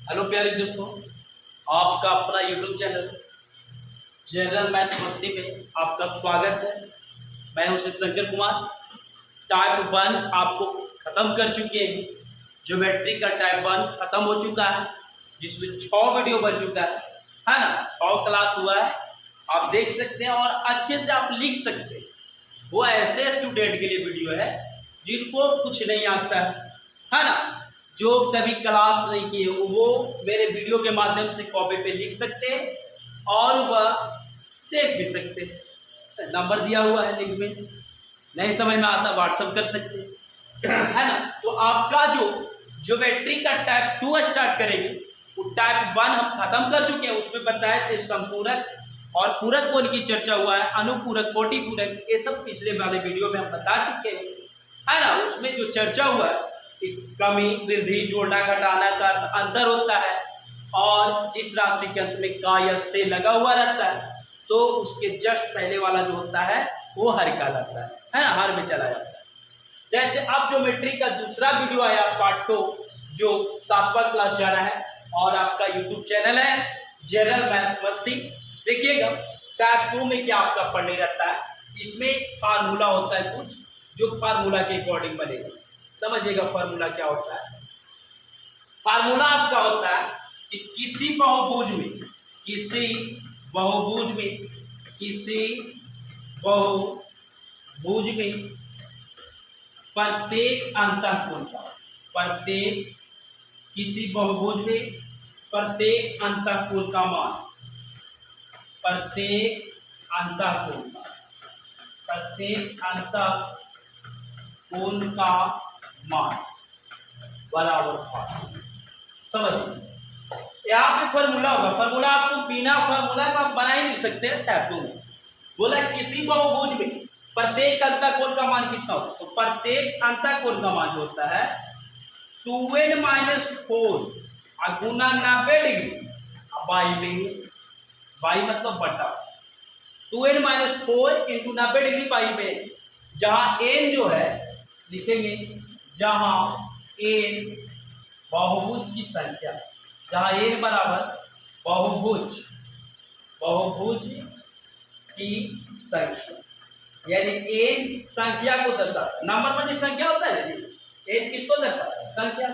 Hello प्यारे दोस्तों, आपका अपना यूट्यूब चैनल जनरल मैथ मस्ती में आपका स्वागत है। मैं हूं शिव शंकर कुमार। टाइप 1 आपको ख़त्म कर चुके हैं। ज्योमेट्री का टाइप 1 ख़त्म हो चुका है, जिसमें 6 वीडियो बन चुका है ना। 6 क्लास हुआ है, आप देख सकते हैं और अच्छे से आप लिख सकते हैं। वो ऐसे स्टूडेंट के लिए वीडियो है जिनको कुछ नहीं आता है ना, जो कभी क्लास नहीं किए वो मेरे वीडियो के माध्यम से कॉपी पे लिख सकते हैं और वह देख भी सकते हैं। नंबर दिया हुआ है लिंक में, नहीं समझ में आता व्हाट्सअप कर सकते हैं है ना। तो आपका जो ज्योमेट्री का टाइप 2 स्टार्ट करेंगे, वो टाइप 1 हम खत्म कर चुके हैं। उसमें बताया थे संपूरक और पूरक कोण की चर्चा हुआ है, अनुपूरक, कोटि पूरक, ये सब पिछले वाले वीडियो में हम बता चुके हैं है ना। उसमें जो चर्चा हुआ है, कमी, वृद्धि, जोड़ना, घटाना का अंतर होता है और जिस राशि के अंत में का या से लगा हुआ रहता है तो उसके जस्ट पहले वाला जो होता है वो हर का लगता है ना, हर में चला जाता है। जैसे अब ज्योमेट्री का दूसरा वीडियो आया पार्ट 2, जो 7वां क्लास जा रहा है और आपका यूट्यूब चैनल है जनरल मैथ मस्ती। देखिएगा टाइप 2 में क्या आपका पढ़ने रहता है। इसमें फार्मूला होता है कुछ, जो फार्मूला के अकॉर्डिंग बनेगा। समझिएगा फार्मूला क्या होता है। फार्मूला आपका होता है कि किसी बहुभुज में प्रत्येक अंतःकोण का किसी बहुभुज में प्रत्येक अंतःकोण का मान बराबर था। समझिए यहाँ पे फॉर्मूला होगा। फॉर्मूला आपको बिना फॉर्मूला का बना ही नहीं सकते हैं। टाइप 2 में बोला किसी बहुभुज में प्रत्येक अंतःकोण का मान कितना होता है, तो प्रत्येक अंतःकोण का मान जो होता है 2n-4 गुना 90 डिग्री बाई में, बाई मतलब बटा 2n-4 इंटू 90 डिग्री बाई में, जहां n जो है लिखेंगे, जहां n बहुभुज की संख्या, जहां n बराबर बहुभुज की संख्या, यानी n संख्या को दर्शाता है। नंबर पर जो संख्या होता है जी, n किसको दर्शाता है? संख्या।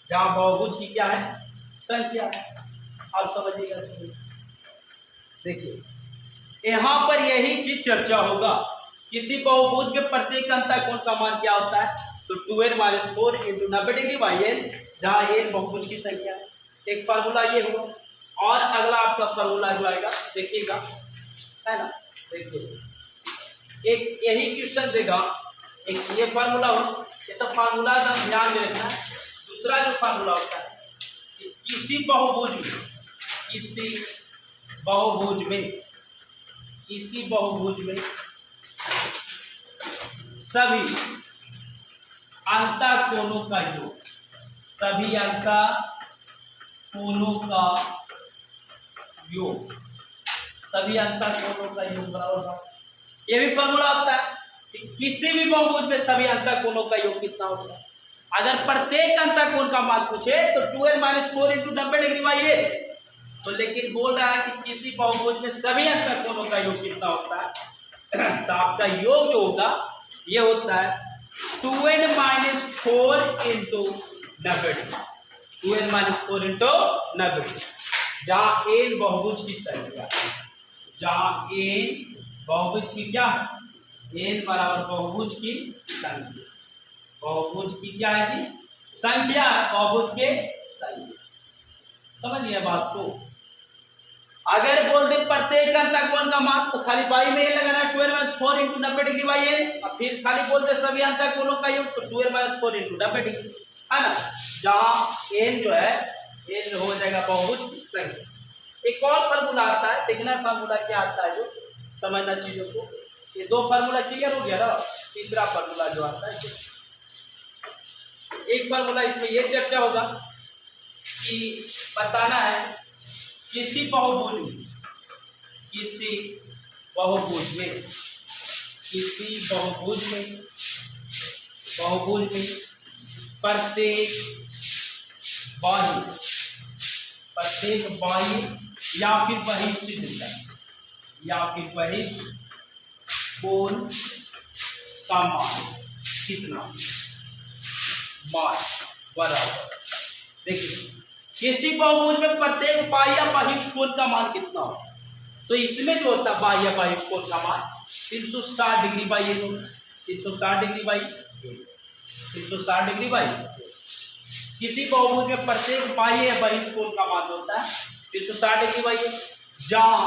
जहां बहुभुज की क्या है? संख्या। आप समझिएगा। देखिए यहां पर यही चीज चर्चा होगा। किसी बहुभुज में प्रत्येक अंतःकोण का मान क्या होता है, तो 2n-4 into 90 degree by n, जहां n बहुभुज की संख्या है। एक फार्मूला ये हुआ और अगला आपका फार्मूला जो आएगा देखिएगा, है ना। देखिए एक यही क्वेश्चन देगा, एक ये फार्मूला हो, ये सब फार्मूला का ध्यान में रखना है। दूसरा जो फार्मूला होता है कि किसी बहुभुज में सभी अंतःकोणों का योग, बराबर है। ये भी फॉर्मूला होता है कि किसी भी बहुभुज में सभी अंतःकोणों का योग कितना होता है। अगर प्रत्येक अंतःकोण का मान पूछे तो 2n-4 into 90 degree by n, तो लेकिन बोल रहा है कि किसी बहुभुज में सभी अंतःकोणों का योग कितना होता है। तो आपका योग जो होगा ये होता है 2n-4 into 90 degree, 2n-4 into 90 degree, जहां n बहुभुज की संख्या, क्या है, n बराबर बहुभुज की संख्या, बहुभुज की क्या है जी? संख्या, बहुभुज के संख्या। समझिए बात को। अगर बोल दे प्रत्येक अंतःकोण का मान, तो खाली बाई में लगाना 2n-4 into 90 degree by n, और फिर खाली बोल दे सभी अंतःकोणों का योग, तो 2n-4 इंटू 90 डिग्री, है ना। जहां n जो है n हो जाएगा बहुभुज की संख्या। एक और फार्मूला आता है, देखना फार्मूला क्या आता है, जो समझना चीजों को। ये 2 फार्मूला क्लियर हो गया ना। तीसरा फार्मूला जो आता है, एक फार्मूला इसमें ये चर्चा होगा कि बताना है किसी बहुभुज में प्रत्येक बाजू प्रत्येक बाह्य या फिर बहिष्ठ दिशा या फिर बहिष्ठ कोण का मान कितना, मान बराबर। देखिए किसी बहुभुज में प्रत्येक बाह्य या बहिष्ठ कोण का मान कितना हो, तो इसमें जो होता है बाह्य बहिष्ठ कोण का मान 360 degree by 360 degree by 360 degree by. किसी बहुभुज में प्रत्येक बाह्य या बहिष्ठ कोण का मान होता है 360 डिग्री बाई, जहां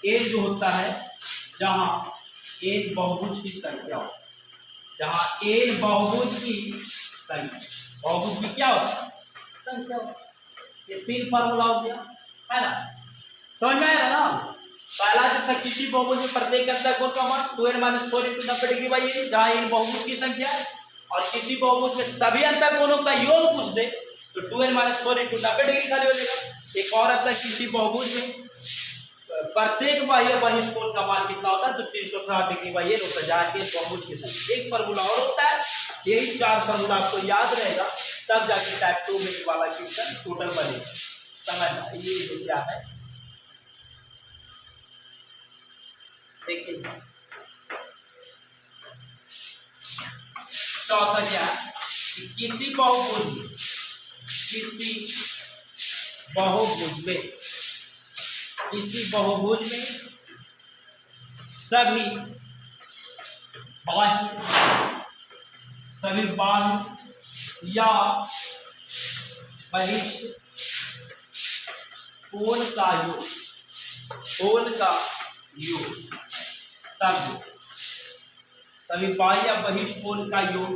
एक जो होता है, जहां एक बहुभुज की संख्या हो, जहां एक बहुभुज की संख्या, बहुभुज की क्या होता है संख्या हो। ये 3 फार्मूला हो गया है ना, समझ में आया ना। पहला जो था किसी बहुभुज में प्रत्येक अंतर कोण का मान 2n - 4 × 90 डिग्री बाई, जहां एक बहुभुज की संख्या है, और किसी बहुभुज में सभी अंतर कोणों का योग पूछ दे तो 2n - 4 × 90 डिग्री खाली हो जाएगा। एक और आता है किसी बहुभुज में प्रत्येक बाह्य बहिष्ठ कोण का मान कितना होता है, तो 360 डिग्री बाई होता है, जहाँ के बहुभुज की संख्या। एक फार्मूला और होता है, यही 4 फार्मूला आपको याद रहेगा, तब जाके टाइप 2 में वाला क्वेश्चन टोटल बनेगा। समझना ये जो क्या है, देखिए चौथा क्या है कि किसी बहुभुज में सभी बाह्य या बहिष्ठ कोण का योग तब सभी बाह्य या बहिष्ठ कोण का योग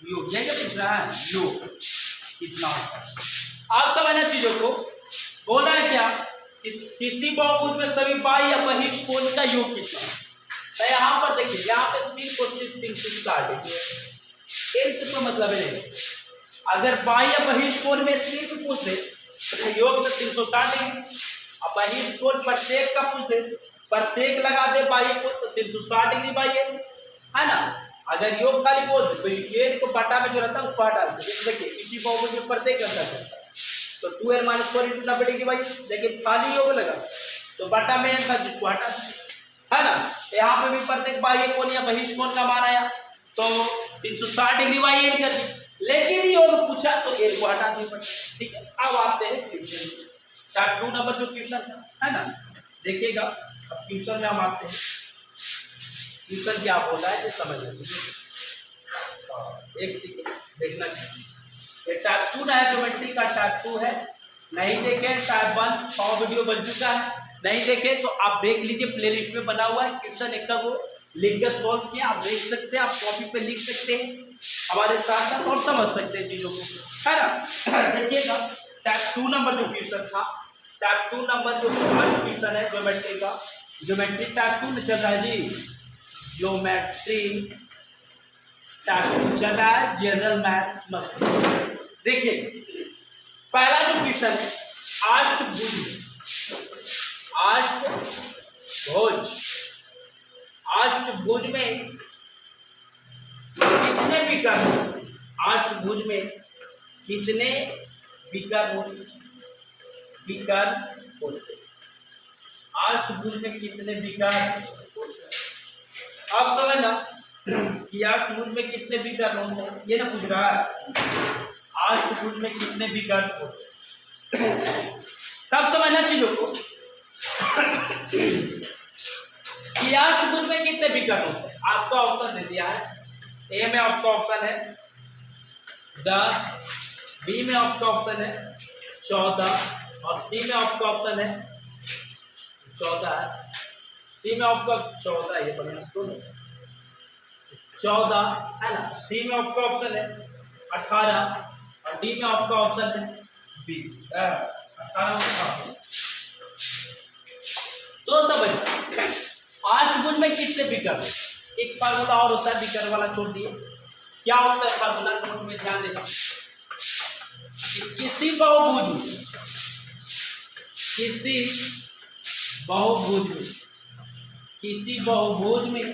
यही पूछ रहा है, योग कितना होता है। आप समझना चीजों को, बोला है क्या किसी बहुभुज में सभी बाह्य या बहिष्ठ कोण का योग कितना है। तो यहाँ पर देखिए, यहाँ पे सिर्फ 360 डिग्री मतलब है, अगर बाह्य बहिष्ठ कोण में सिर्फ पूछ दे तो योग में 360 डिग्री, और बहिष्ठ कोण प्रत्येक का पूछ दे, प्रत्येक लगा दे बाह्य कोण तो 360 डिग्री बाह्य है ना। अगर योग खाली बोल दे तो ये को बटा में जो रहता है उसको हटा दे। देखिए किसी बहुभुज में प्रत्येक अंतर करता है तो 2n - 4 × 90 डिग्री बाई, लेकिन खाली योग लगा तो बटा में था जिसको हटा दे, है ना। यहाँ पे भी प्रत्येक बाह्य कोण या बहिष्ठ कोण का मान आया तो 360 डिग्री बाई एन कर दी, लेकिन योग पूछा तो एन को हटा दी। ठीक है, अब आते हैं क्वेश्चन, चार्ट 2 नंबर जो क्वेश्चन था, है ना। देखिएगा अब क्वेश्चन में हम आते हैं, क्वेश्चन क्या बोला है ये समझ लेंगे। एक सेकंड देखना, ये टाइप 2 है, ज्योमेट्री का टाइप 2 है। नहीं देखे टाइप 1 100 वीडियो बन चुका है, नहीं देखे तो आप देख लीजिए, प्लेलिस्ट में बना हुआ है। क्वेश्चन एक का वो लिखकर सॉल्व किया, आप देख सकते हैं, आप कॉपी पे लिख सकते हैं हमारे साथ और समझ सकते हैं चीजों को, है ना। देखिएगा टाइप 2 नंबर जो क्वेश्चन था, टाइप 2 नंबर जो क्वेश्चन है ज्योमेट्री का, ज्योमेट्री टाइप 2 में चल रहा है जी, ज्योमेट्री टाइप 2 चल रहा है, जनरल मैथ मस्त। देखिए पहला जो क्वेश्चन है, अष्टभुज में कितने विकर्ण, अष्टभुज में कितने विकर्ण होते, अष्टभुज में कितने विकर्ण होते। आप समझना कि अष्टभुज में कितने विकर्ण होते हैं, ये ना पूछ रहा है अष्टभुज में कितने विकर्ण होते, तब समझना चीजों को कि अष्टभुज में कितने विकर्ण होते हैं। आपका ऑप्शन दे दिया है, ए में आपका ऑप्शन है 10, बी में आपका ऑप्शन है 14 और सी में आपका ऑप्शन है 14 है, सी में आपका 14 ये बढ़िया 14 है ना, सी में आपका ऑप्शन है 18 और डी में आपका ऑप्शन है 20 18। तो समझ अष्टभुज में कितने विकर्ण, एक फार्मूला और होता है, विकर्ण वाला छोड़ दिए, क्या होता है फार्मूला, नोट में ध्यान देना। किसी बहुभुज में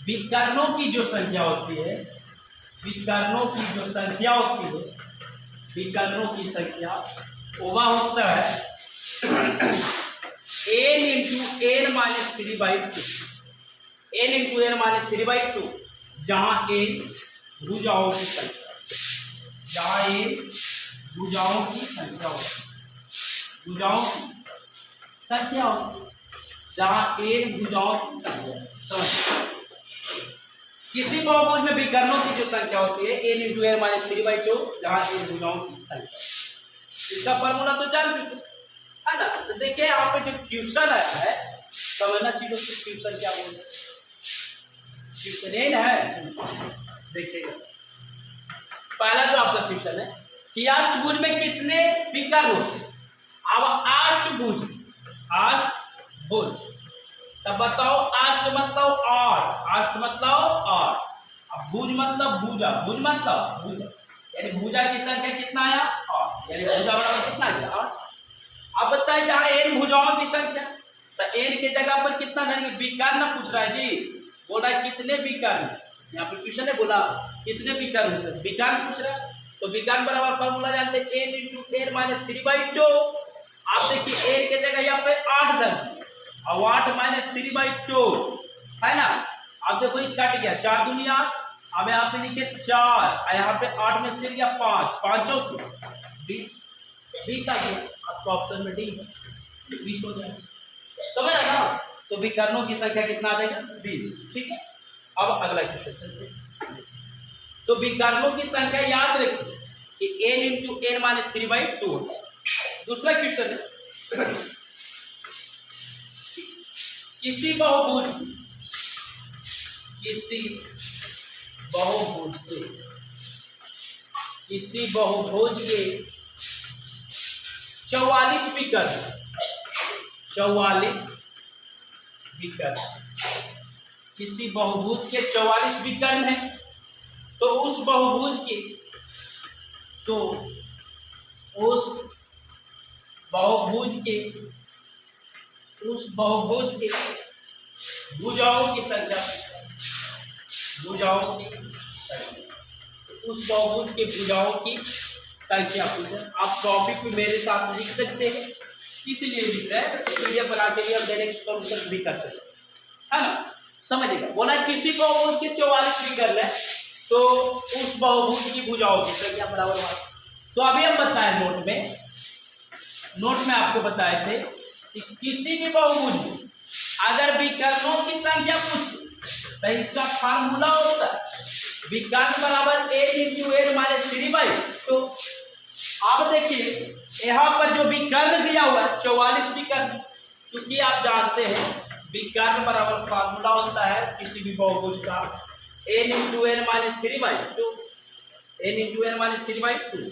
विकर्णों की जो संख्या होती है, विकर्णों की संख्या वह होता है n into n minus 3/2, n into n minus 3/2, जहाँ n भुजाओं की संख्या, जहाँ n भुजाओं की संख्या होती, भुजाओं की संख्या होती, जहाँ n भुजाओं की संख्या। समझ, किसी बहुभुज में विकर्णों की जो संख्या होती है n इंटू एन माइनस 3/2, जहाँ n भुजाओं की संख्या। इसका फॉर्मूला तो जान चुके है ना। तो देखिए यहाँ पे जो क्वेश्चन आया है, समझना चीजों को, क्वेश्चन क्या बोलते हैं, क्वेश्चन ये है, देखिएगा पहला जो आपका क्वेश्चन है कि अष्टभुज में कितने विकर्ण होते हैं। अब अष्टभुज, अष्टभुज, तब बताओ अष्ट मतलब 8, अष्ट मतलब 8, अब भुज मतलब भुजा, भुज मतलब भुजा, यानी भुजा की संख्या कितना आया 8, यानी भुजा बराबर कितना गया 8। अब बताइए जहाँ n भुजाओं की संख्या, तो n के जगह पर कितना धरेंगे, विकर्ण पूछ रहा है जी, बोल रहा है कितने विकर्ण, यहाँ पे क्वेश्चन है बोला कितने विकर्ण होते हैं, विकर्ण पूछ रहा है, तो विकर्ण बराबर फॉर्मूला जानते हैं n इंटू एन माइनस 3/2। आप देखिए n के जगह यहाँ पे 8 धर और 8 माइनस 3/2 है ना। अब देखो ये कट गया, 4 दूनी 8, अब यहाँ पे देखिए 4, यहाँ पे 8 में से गया 5, 5 चौक 20 आ गया, आपको ऑप्शन में डी 20 हो जाएगा। समझ आया ना। तो विकर्णों की संख्या कितना आ जाएगा 20। ठीक है, अब अगला क्वेश्चन। तो विकर्णों की संख्या याद रखिए कि n इंटू एन माइनस 3/2 होता है। दूसरा क्वेश्चन है किसी बहुभुज, किसी बहुभुज के, किसी बहुभुज के 44 विकर्ण, 44 विकर्ण, किसी बहुभुज के 44 विकर्ण है, तो उस बहुभुज के, तो उस बहुभुज के, उस बहुभुज के भुजाओं की संख्या, भुजाओं की, उस बहुभुज के भुजाओं की संख्या पूछे। आप टॉपिक पे मेरे साथ लिख सकते हैं, इसलिए लिख रहे हैं, पीडीएफ बना के भी हम डायरेक्ट सॉल्व भी कर सकते हैं, है ना। समझिएगा, बोला किसी बहुभुज के 44 विकर्ण है, तो उस बहुभुज की भुजाओं की संख्या बराबर बात। तो अभी हम बताए नोट में, नोट में आपको बताए थे कि किसी भी बहुभुज में अगर विकर्णों की संख्या पूछे तो इसका फार्मूला होता है विकर्ण बराबर n इंटू एन माइनस 3/2। अब देखिए यहाँ पर जो विकर्ण दिया हुआ है 44 विकर्ण, क्योंकि आप जानते हैं विकर्ण बराबर फार्मूला होता है किसी भी बहुभुज का n into n minus 3/2, n into n minus 3/2।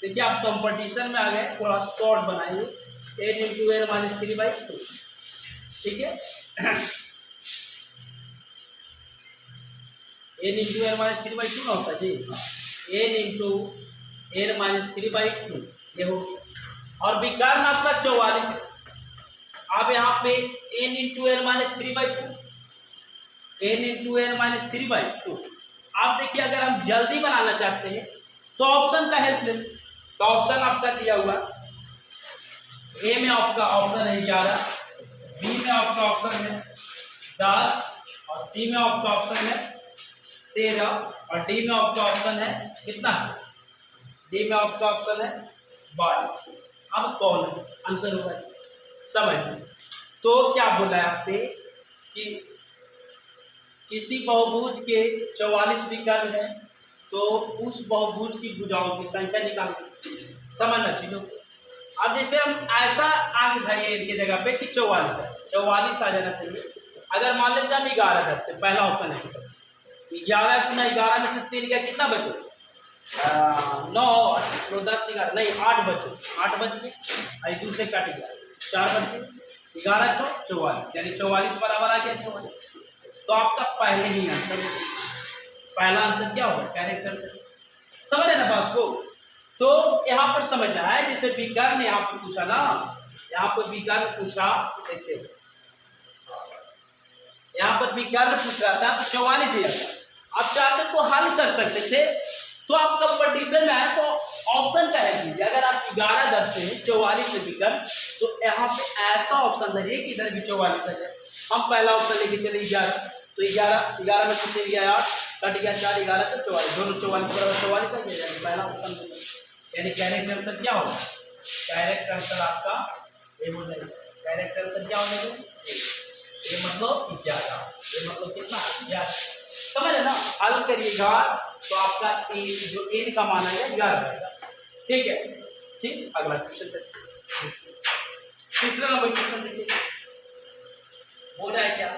देखिए आप कंपटीशन में आ गए, थोड़ा शॉर्ट बनाइए, n इंटू एन माइनस 3/2। ठीक है, n इंटू एन माइनस 3/2 ना होता जी, n इंटू एन माइनस 3/2 ये हो गया। और विकर्ण आपका 44, अब यहाँ पे n into n minus 3/2, n into n minus 3/2। आप देखिए अगर हम जल्दी बनाना चाहते हैं तो ऑप्शन का हेल्प लें, तो ऑप्शन आपका दिया हुआ ए में आपका ऑप्शन है 11, बी में आपका ऑप्शन है 10 और सी में आपका ऑप्शन है 13 और डी में आपका ऑप्शन है कितना, डी में आपका ऑप्शन है 12। अब कौन आंसर होगा समझ। तो क्या बोला है आपने कि किसी बहुभुज के 44 विकर्ण है, तो उस बहुभुज की भुजाओं की संख्या निकाल समझना चीजों। अब जैसे हम ऐसा अंक धरिए इनकी जगह पे कि 44 है, 44 आ जाना चाहिए। अगर मान लेते हम 11 धरते, पहला ऑप्शन है 11 गुना 11 में से 3 गया, कितना बचे 9 9 10 11 नहीं 8 बचे, 8 बच गए, दूसरे कट गया 4 बच गए, 11 तो 44 यानी 44 बराबर आ गया 44। तो आपका पहले ही आंसर, पहला आंसर क्या होगा कैरेक्टर, समझ रहे ना बात को। तो यहाँ पर समझना है, जैसे विकर्ण यहाँ पर पूछा ना, यहाँ पर विकर्ण पूछा, देखते यहाँ पर विकर्ण पूछ रहा था 44 दिया था, आप चाहते तो हल कर सकते थे। तो आप कंपटीशन में है तो ऑप्शन का है कीजिए, अगर आप 11 दर चाहते हैं 44 से विकर्ण, तो यहाँ पे ऐसा ऑप्शन धरिए कि इधर भी 44 आ जाए। हम पहला ऑप्शन लेके चले 11, तो 11 में कितने लिया 8, कट गया 4, 11 तो 44, दोनों 44 बराबर 44 आ जाएगा, पहला ऑप्शन। यानी कैरेक्टर आंसर क्या होगा, कैरेक्टर आंसर आपका ये हो जाएगा। कैरेक्टर आंसर क्या हो जाएगा, ये मतलब 11, ये मतलब कितना 11, समझ है ना। हल करिएगा तो आपका ए जो एन का मान आएगा 11 आएगा, ठीक है। ठीक, अगला क्वेश्चन देखिए, तीसरा नंबर क्वेश्चन देखिए, हो रहा है क्या,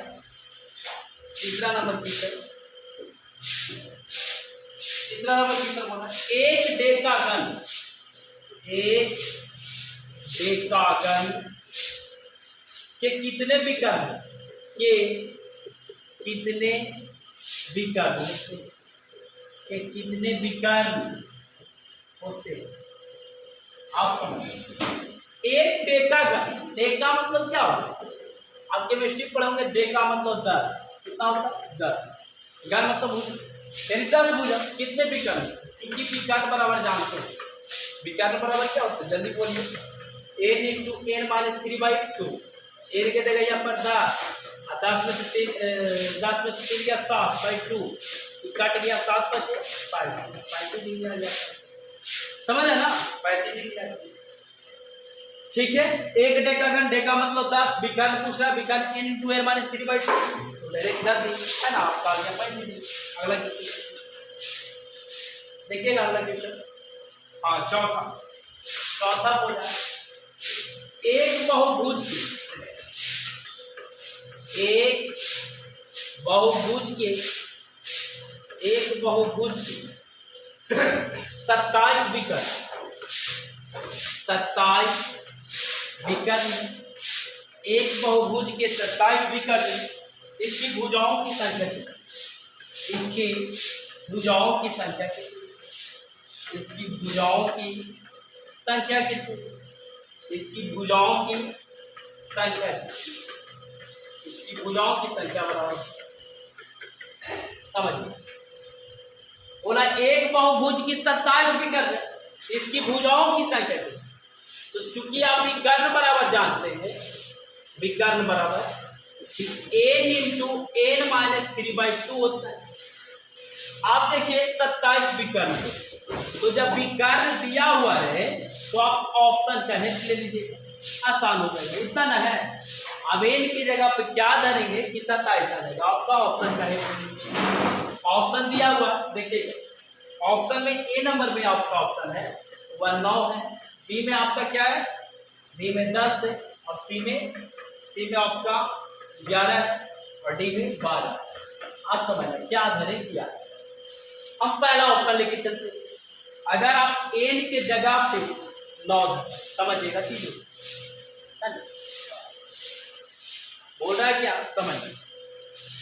तीसरा नंबर क्वेश्चन बोला एक डेकागन के कितने विकर्ण के कितने विकर्ण के कितने विकर्ण होते, आप समझ। एक डेकागन, डेका मतलब क्या होता है, आप केमिस्ट्री पढ़ोगे, डेका मतलब 10, कितना होता है 10, गन मतलब भुजा, यानी 10 भुजा, कितने विकर्ण, क्योंकि विकर्ण बराबर जानते हैं, विकर्ण बराबर क्या होता है जल्दी बोलिए, n into n minus 3/2, n के देगा यहाँ पर 10 में से 3 गया 7/2, कट गया 7 बचे 5 डिग्री आ जाता है, समझ है ना, 35 डिग्री आ जाती है, ठीक है। एक डेकागन, डेका मतलब 10, विकर्ण पूछ रहा, विकर्ण n into n minus 3/2, direct 10 है ना, आपका आ गया 35। अगला क्वेश्चन देखिएगा, अगला क्वेश्चन, हाँ चौथा बोला एक बहुभुज के 27 विकर्ण, 27 विकर्ण, एक बहुभुज के 27 विकर्ण, इसकी भुजाओं की संख्या कितनी, इसकी भुजाओं की संख्या कितनी, इसकी भुजाओं की संख्या कितनी, इसकी भुजाओं की संख्या, इसकी भुजाओं की संख्या बराबर, समझिए। बोला एक बहुभुज की 27 विकर्ण, इसकी भुजाओं की संख्या कितनी, तो चूंकि आप विकर्ण बराबर जानते हैं, विकर्ण बराबर n इंटू एन माइनस 3/2 होता है। आप देखिए 27 विकर्ण, तो जब विकर्ण दिया हुआ है तो आप ऑप्शन कहे ले लीजिए, आसान हो जाएगा, इतना ना है। अब एन की जगह पे क्या धरेंगे कि 27 आ जाएगा, आपका ऑप्शन कहे, ऑप्शन दिया हुआ देखिए, ऑप्शन में ए नंबर में आपका ऑप्शन है वह 9 है, बी में आपका क्या है, बी में 10 है, और सी में आपका 11 है, और डी में 12। आप समझ क्या धरे किया, हम पहला ऑप्शन लेके चलते, अगर आप एन के जगह पे 9 समझिएगा, ठीक है, बोल रहा है क्या, समझ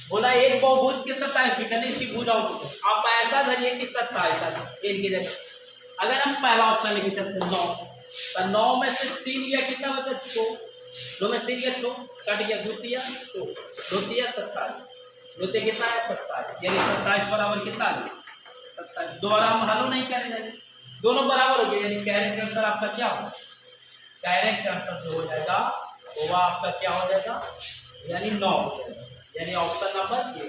बोला एक बहुभुज के 27 विकर्ण, इसकी भुजाओं को आप ऐसा धरिए कि 27 एन की जगह, अगर हम पहला ऑप्शन लेके चलते 9, तो 9 में से 3 लिया कितना बचा 2, 2 में से 3 गया 2, कट गया 2 तिया 27, 2 कितना है 27, यानी 27 बराबर कितना है 27, दोबारा हम हल नहीं करेंगे, दोनों बराबर हो गए, यानी कैरेक्टर आंसर आपका क्या होगा, कैरेक्टर आंसर जो हो जाएगा वो आपका क्या हो जाएगा, यानी 9 हो जाएगा, यानी ऑप्शन नंबर ए,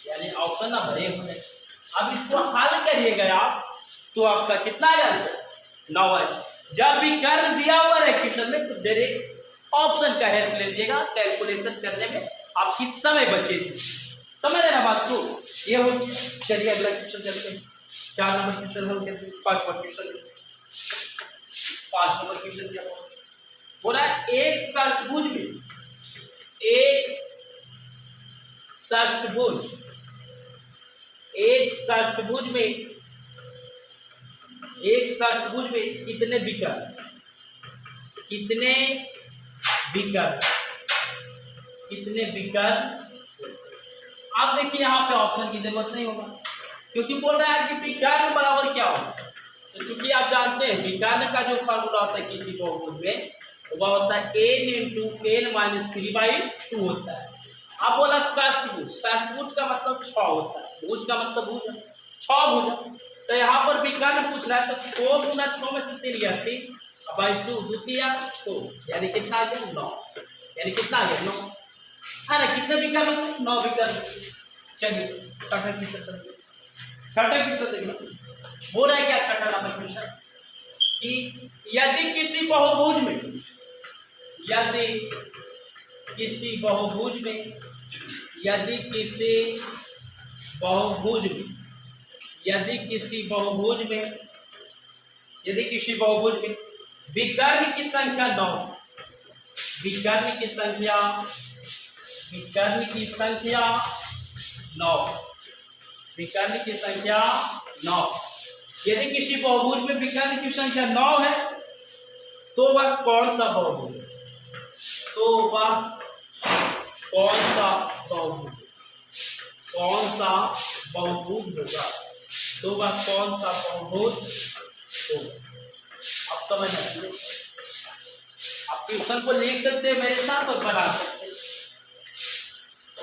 यानी ऑप्शन नंबर ए हो जाएगा। अब इसको हल करिएगा आप, तो आपका कितना आंसर 9 है। जब भी कर दिया हुआ है क्वेश्चन में, तो डायरेक्ट ऑप्शन का हेल्प ले लीजिएगा, कैलकुलेशन करने में आपकी समय बचेगी, समझ रहे ना बात को, ये हो गया। चलिए अगला क्वेश्चन चलते हैं, 4 नंबर क्वेश्चन हल करते हैं, 5 नंबर क्वेश्चन क्या बोला, एक षष्ठभुज में कितने विकर्ण, आप देखिए यहाँ पे ऑप्शन की जरूरत नहीं होगा, क्योंकि बोल रहा है कि विकर्ण बराबर क्या होगा, तो चूंकि आप जानते हैं विकर्ण का जो फार्मूला होता है किसी बहुभुज में, वह होता है n इंटू एन माइनस 3/2 होता है। आप बोला षष्ठभुज का मतलब 6 होता है, भुज का मतलब भुज 6 भुज, तो यहाँ पर विकर्ण पूछ रहा है, तो 6 गुना 6 में से 3 गया 3, बाई 2 द्वितीय छो यानी कितना आ गया 9, यानी कितना आ गया 9 है ना। कितने विकल्प 9 विकल्प। चलिए छठा क्वेश्चन देखिए बोल रहा है क्या छठा नंबर क्वेश्चन कि यदि किसी बहुभुज में यदि किसी बहुभुज में यदि किसी बहुभुज में यदि किसी बहुभुज में यदि किसी बहुभुज में विकर्ण की संख्या 9 विकर्ण की संख्या 9 विकर्ण की संख्या 9 यदि किसी बहुभुज में विकर्ण की संख्या 9 है तो वह कौन सा बहुभुज है तो वह कौन सा बहुभुज होगा तो वह कौन सा बहुभुज होगा। अब समझ आइए आप क्वेश्चन को लिख सकते हैं मेरे साथ और बना सकते हैं।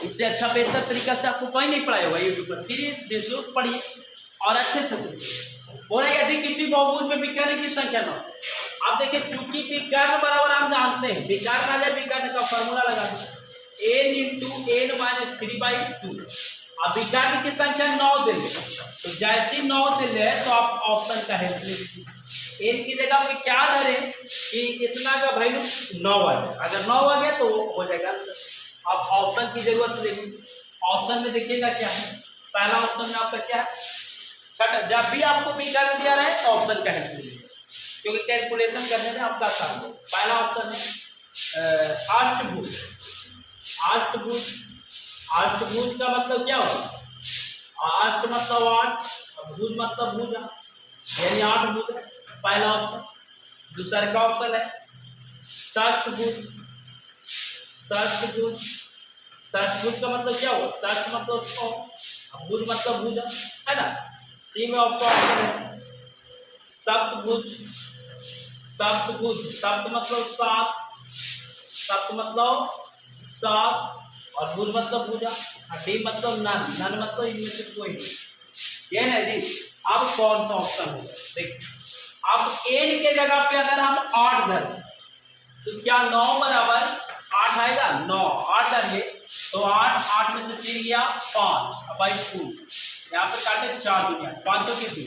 इससे अच्छा बेहतर तरीका से आपको कोई नहीं पढ़ाया होगा यूट्यूब पर। फिर देखो पढ़िए और अच्छे से समझिए। बोला यदि किसी बहुभुज में विकर्ण की संख्या 9 आप देखिए चूंकि विकर्ण बराबर हम जानते हैं विकर्ण वाले विकर्ण का फॉर्मूला लगा दें n × n - 3/2। अब विकर्ण की संख्या 9 दे तो जैसी 9 दे तो आप ऑप्शन का हेल्प लीजिए। n की जगह पे क्या धरें कि इतना का वैल्यू 9 आ जाए। अगर 9 आ गया तो हो जाएगा आंसर। अब ऑप्शन की जरूरत देखिए ऑप्शन में देखिएगा क्या है। पहला ऑप्शन में आपका क्या है छठा। जब भी आपको विकर्ण दिया रहे तो ऑप्शन का हेल्प लीजिए क्योंकि कैलकुलेशन करने में आपका आसान है। पहला ऑप्शन है अष्टभुज। अष्टभुज का मतलब क्या होगा अष्ट मतलब 8 भुज मतलब भुजा यानी 8 भुज है पहला ऑप्शन। दूसरा का ऑप्शन है षष्ठभुज। षष्ठभुज का मतलब क्या होगा षष्ठ मतलब 100 भुज मतलब भुजा है ना। सी में आपका ऑप्शन है सप्तभुज। सप्त मतलब 7 सप्त मतलब 7 और भुज मतलब भुजा और डी मतलब नन मतलब इनमें से कोई नहीं। ये ना जी अब कौन सा ऑप्शन होगा देखिए। अब n के जगह पे अगर हम 8 धरें तो क्या 9 बराबर 8 आएगा 9 8 धरिए तो 8 में से 3 गया 5 बाई 2 यहाँ पे काटे 4 दुनिया 5 की 2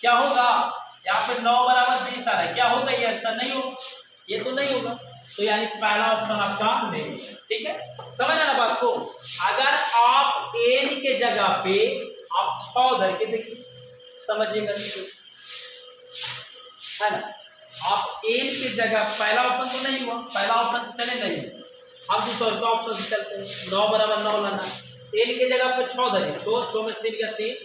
क्या होगा यहाँ पे 9 बराबर 20 आ रहा है। क्या होगा ये आंसर नहीं होगा ये तो नहीं होगा तो यानी पहला ऑप्शन आपका नहीं। ठीक है समझ आना बात को। अगर आप n के जगह पे आप 6 धर के देखिए समझिएगा है ना। आप n के जगह पहला ऑप्शन तो नहीं हुआ पहला ऑप्शन चले नहीं हम दूसरा का ऑप्शन चलते हैं 9 बराबर 9 लाना n के जगह पे 6 धरे 6 में 3 का 3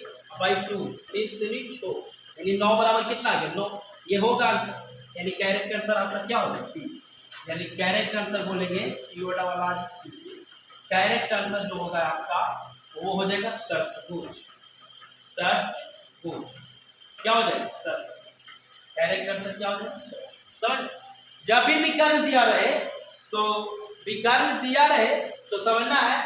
बाई 2 3 3 6 यानी 9 बराबर कितना आ गया 9 ये होगा आंसर। यानी करेक्ट आंसर आपका क्या होगा पी। यानी करेक्ट आंसर बोलेंगे करेक्ट आंसर जो होगा आपका वो हो जाएगा षष्ठभुज। क्या हो जाएगा षष्ठ। करेक्ट आंसर क्या हो जाएगा समझ। जब भी विकर्ण दिया रहे तो समझना है